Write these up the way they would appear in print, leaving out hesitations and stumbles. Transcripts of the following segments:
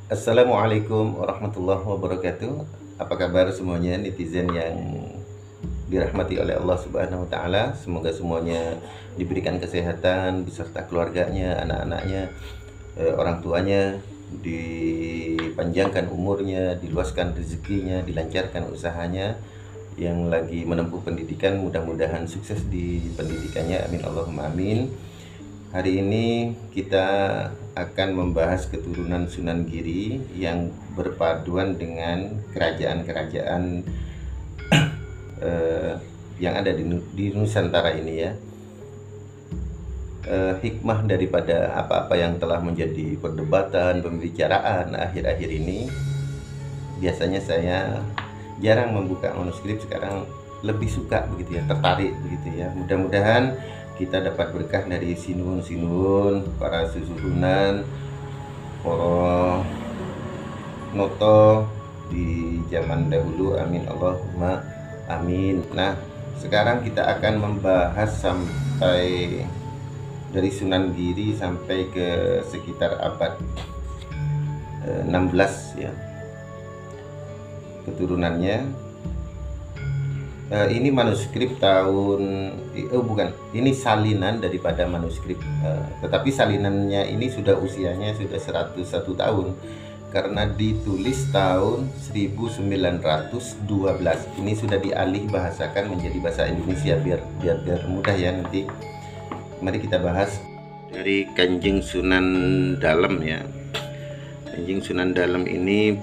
Assalamualaikum warahmatullahi wabarakatuh. Apa kabar semuanya netizen yang dirahmati oleh Allah Subhanahu wa taala? Semoga semuanya diberikan kesehatan beserta keluarganya, anak-anaknya, orang tuanya, dipanjangkan umurnya, diluaskan rezekinya, dilancarkan usahanya. Yang lagi menempuh pendidikan mudah-mudahan sukses di pendidikannya. Amin Allahumma amin. Hari ini kita akan membahas keturunan Sunan Giri yang berpaduan dengan kerajaan-kerajaan yang ada di Nusantara ini ya. Hikmah daripada apa-apa yang telah menjadi perdebatan, pembicaraan akhir-akhir ini, biasanya saya jarang membuka manuskrip, sekarang lebih suka begitu ya, tertarik begitu ya. Mudah-mudahan kita dapat berkah dari sinun-sinun para susuhunan, para noto di zaman dahulu. Amin Allahumma amin. Nah, sekarang kita akan membahas sampai dari Sunan Giri sampai ke sekitar abad 16 ya, keturunannya. Ini manuskrip tahun bukan, ini salinan daripada manuskrip, tetapi salinannya ini sudah usianya sudah 101 tahun karena ditulis tahun 1912. Ini sudah dialih bahasakan menjadi bahasa Indonesia biar mudah ya nanti. Mari kita bahas dari Kanjeng Sunan Dalem ya. Kanjeng Sunan Dalem ini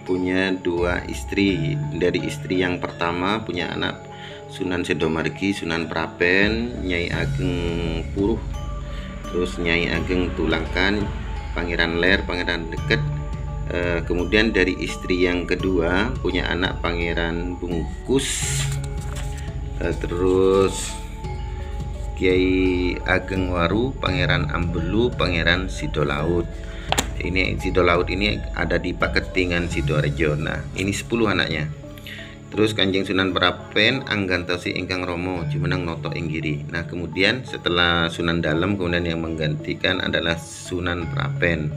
punya dua istri. Dari istri yang pertama punya anak Sunan Sedomargi, Sunan Prapen, Nyai Ageng Puruh, terus Nyai Ageng Tulangkan, Pangeran Ler, Pangeran Deket. Kemudian dari istri yang kedua punya anak Pangeran Bungkus, terus Kiai Ageng Waru, Pangeran Ambelu, Pangeran Sidolaut. Ini Sidolaut ini ada di Paketingan Sidoarjo. Nah, ini 10 anaknya. Terus Kanjeng Sunan Prapen Anggantosi ingkang Romo Jumeneng Noto Inggiri. Nah, kemudian setelah Sunan Dalem, kemudian yang menggantikan adalah Sunan Prapen.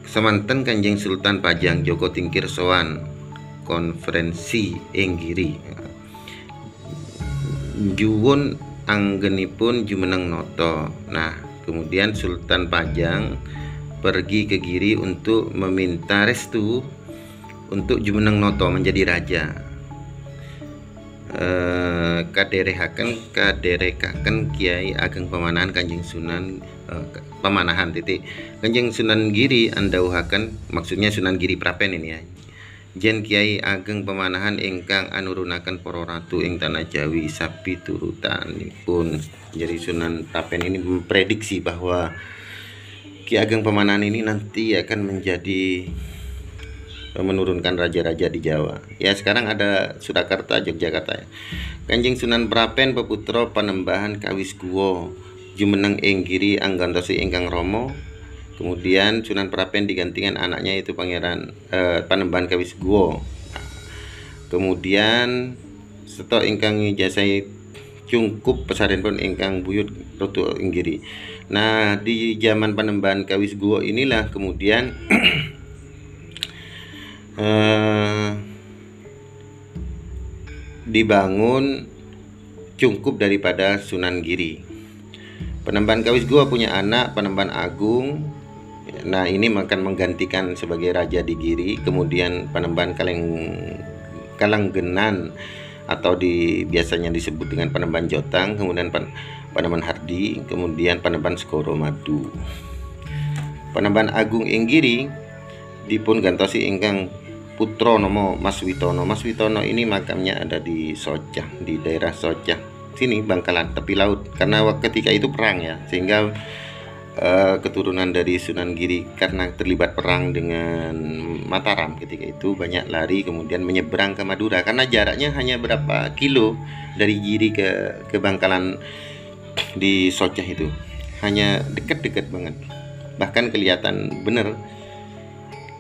Semanten Kanjeng Sultan Pajang Joko Tingkir sowan konferensi Inggiri. Juwun anggenipun jumeneng noto. Nah, kemudian Sultan Pajang pergi ke Giri untuk meminta restu untuk jumeneng noto menjadi raja. Kaderekaken Kiai Ageng Pamanahan Kanjeng Sunan Pamanahan Kanjeng Sunan Giri andhawuhaken, maksudnya Sunan Giri Prapen ini ya. Jen Kiai Ageng Pamanahan ingkang anurunaken para ratu ing tanah Jawi sapi turutanipun. Jadi Sunan Prapen ini memprediksi bahwa Kiai Ageng Pamanahan ini nanti akan menjadi menurunkan raja-raja di Jawa. Ya, sekarang ada Surakarta, Yogyakarta ya. Kanjeng Sunan Prapen peputra Panembahan Kawis Guwo jumeneng ing Giri anggantosi ingkang Rama. Kemudian Sunan Prapen digantikan anaknya itu Pangeran Panembahan Kawis Guwo. Kemudian seto ingkang njajai cungkup pesarenipun ingkang buyut Ratu Inggiri. Nah, di zaman Panembahan Kawis Guwo inilah kemudian dibangun cungkup daripada Sunan Giri. Panembahan Kawis Guwo punya anak Panembahan Agung. Nah, ini akan menggantikan sebagai raja di Giri. Kemudian Panembahan Kalanggenan atau biasanya disebut dengan Panembahan Jotang, kemudian Panembahan Hardi, kemudian Panembahan Segoro Madu. Panembahan Agung ing Giri dipun gantosi ingkang putra nama Mas Witono. Mas Witono ini makamnya ada di Socah, di daerah Socah sini, Bangkalan tepi laut, karena ketika itu perang ya, sehingga keturunan dari Sunan Giri karena terlibat perang dengan Mataram ketika itu banyak lari kemudian menyeberang ke Madura, karena jaraknya hanya berapa kilo dari Giri ke Bangkalan di Socah itu, hanya dekat-dekat banget, bahkan kelihatan bener.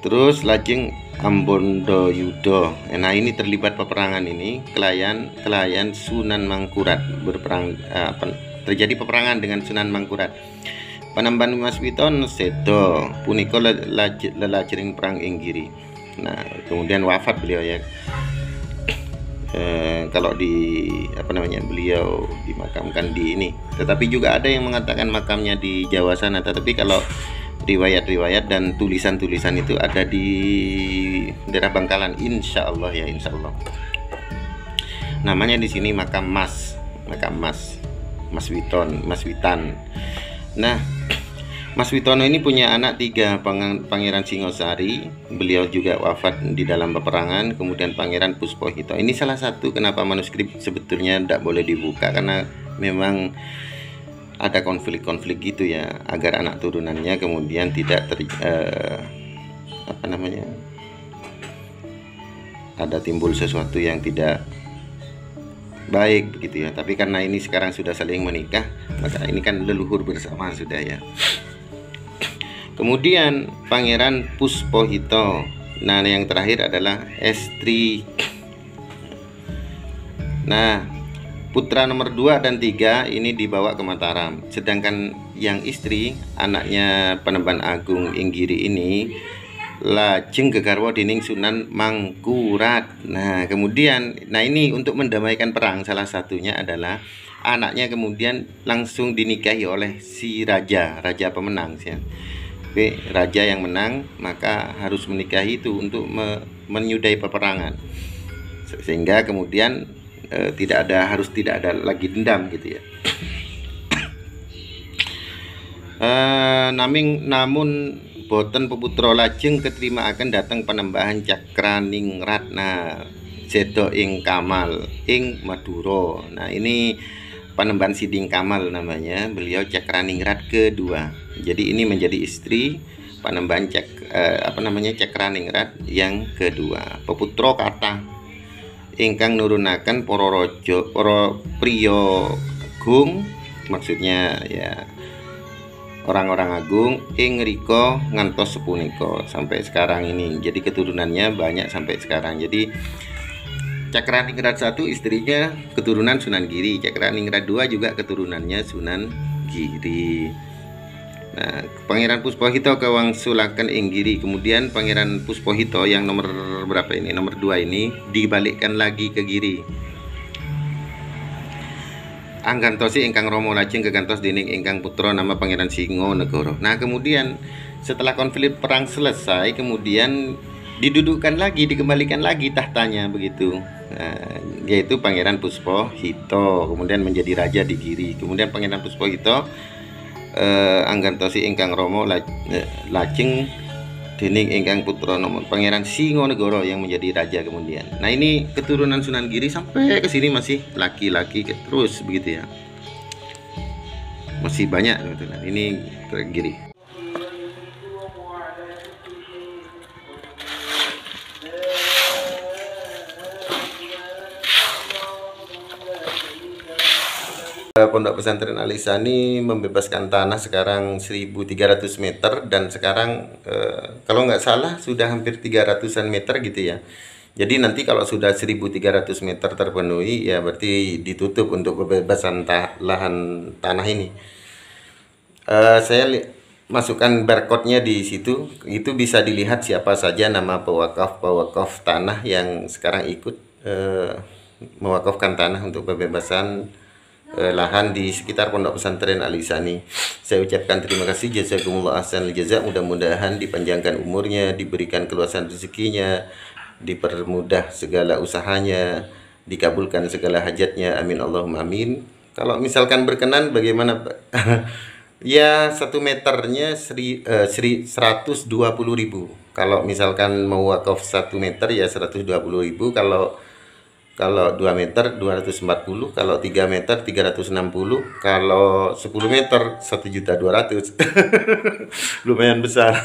Terus lajeng Ambondo Yudo. Nah, ini terlibat peperangan ini kelayan Sunan Mangkurat berperang, terjadi peperangan dengan Sunan Mangkurat. Panembahan Mas Witon sedo punika lelajeng perang Inggiri. Nah, kemudian wafat beliau ya. Kalau beliau dimakamkan di ini, tetapi juga ada yang mengatakan makamnya di Jawa sana, tetapi kalau riwayat-riwayat dan tulisan-tulisan itu ada di daerah Bangkalan, insya Allah ya, insya Allah. Namanya di sini makam Mas Witan. Nah, Mas Witono ini punya anak 3, Pangeran Singosari, beliau juga wafat di dalam peperangan, kemudian Pangeran Puspohito. Ini salah satu kenapa manuskrip sebetulnya tidak boleh dibuka, karena memang ada konflik-konflik gitu ya, agar anak turunannya kemudian tidak ada timbul sesuatu yang tidak baik begitu ya. Tapi karena ini sekarang sudah saling menikah, maka ini kan leluhur bersama sudah ya. Kemudian Pangeran Puspohito. Nah, yang terakhir adalah Estri. Nah, putra nomor 2 dan 3 ini dibawa ke Mataram. Sedangkan yang istri, anaknya Panembahan Agung Inggiri ini lajeng gegarwa dening Sunan Mangkurat. Nah, kemudian ini untuk mendamaikan perang, salah satunya adalah anaknya kemudian langsung dinikahi oleh si raja pemenang ya. Raja yang menang maka harus menikahi itu untuk menyudahi peperangan, sehingga kemudian tidak ada lagi dendam gitu ya. Namun boten peputra lajeng keterima akan datang Panembahan Cakraningrat. Nah, sedo ing Kamal ing Madura. Nah, ini Panembahan Siding Kamal namanya, beliau Cakraningrat kedua. Jadi ini menjadi istri Panembahan Cakraningrat yang kedua. Peputra kathah ingkang nurunaken para priya agung, maksudnya ya orang-orang agung ing rika ngantos sepunika sampai sekarang ini. Jadi keturunannya banyak sampai sekarang. Jadi Cakraningrat 1 istrinya keturunan Sunan Giri, Cakraningrat 2 juga keturunannya Sunan Giri. Nah, Pangeran Puspohito kawangsulaken ing Giri. Kemudian Pangeran Puspohito yang nomor berapa ini? Nomor 2 ini dibalikkan lagi ke Giri. Anggantosi ingkang Rama lajeng kegantos dening ingkang putra nama Pangeran Singonegara. Nah, kemudian setelah konflik perang selesai, kemudian dikembalikan lagi tahtanya begitu. Nah, yaitu Pangeran Puspohito kemudian menjadi raja di Giri. Kemudian Pangeran Puspohito anggantosi ingkang Rama lajeng dening ingkang putra nama Pangeran Singonegara yang menjadi raja kemudian. Nah, ini keturunan Sunan Giri sampai ke sini masih laki-laki terus begitu ya. Masih banyak keturunan. Ini Giri. Pondok Pesantren Alisani membebaskan tanah sekarang 1.300 meter, dan sekarang kalau nggak salah sudah hampir 300-an meter gitu ya. Jadi nanti kalau sudah 1.300 meter terpenuhi ya berarti ditutup untuk pembebasan lahan tanah ini. Saya masukkan barcode-nya di situ, itu bisa dilihat siapa saja nama pewakaf tanah yang sekarang ikut mewakafkan tanah untuk pembebasan lahan di sekitar Pondok Pesantren Alisani. Saya ucapkan terima kasih, jazakumullah ahsanal jaza. Mudah-mudahan dipanjangkan umurnya, diberikan keluasan rezekinya, dipermudah segala usahanya, dikabulkan segala hajatnya, amin Allahumma amin. Kalau misalkan berkenan bagaimana Pak? Ya, 1 meternya 120.000. Kalau misalkan mau wakaf 1 meter ya 120.000. Kalau 2 meter 240, kalau 3 meter 360, kalau 10 meter 1.200.000. Lumayan besar.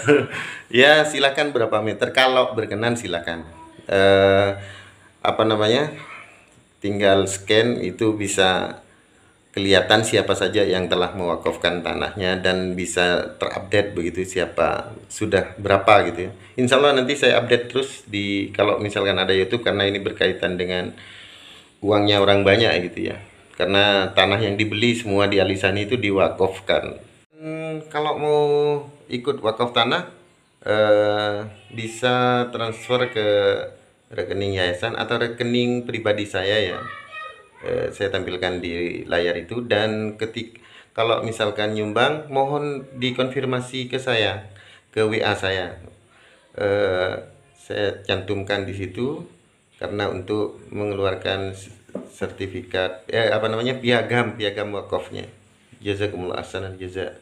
Ya, silakan berapa meter kalau berkenan silakan. Tinggal scan, itu bisa kelihatan siapa saja yang telah mewakafkan tanahnya dan bisa terupdate begitu siapa sudah berapa gitu ya. Insya Allah nanti saya update terus kalau misalkan ada YouTube, karena ini berkaitan dengan uangnya orang banyak gitu ya. Karena tanah yang dibeli semua di Alisani itu diwakafkan. Kalau mau ikut wakaf tanah, bisa transfer ke rekening yayasan atau rekening pribadi saya ya. Saya tampilkan di layar itu, dan kalau misalkan nyumbang, mohon dikonfirmasi ke saya, ke WA saya. Saya cantumkan di situ karena untuk mengeluarkan sertifikat piagam wakafnya. Jazakumullah ahsanal jaza.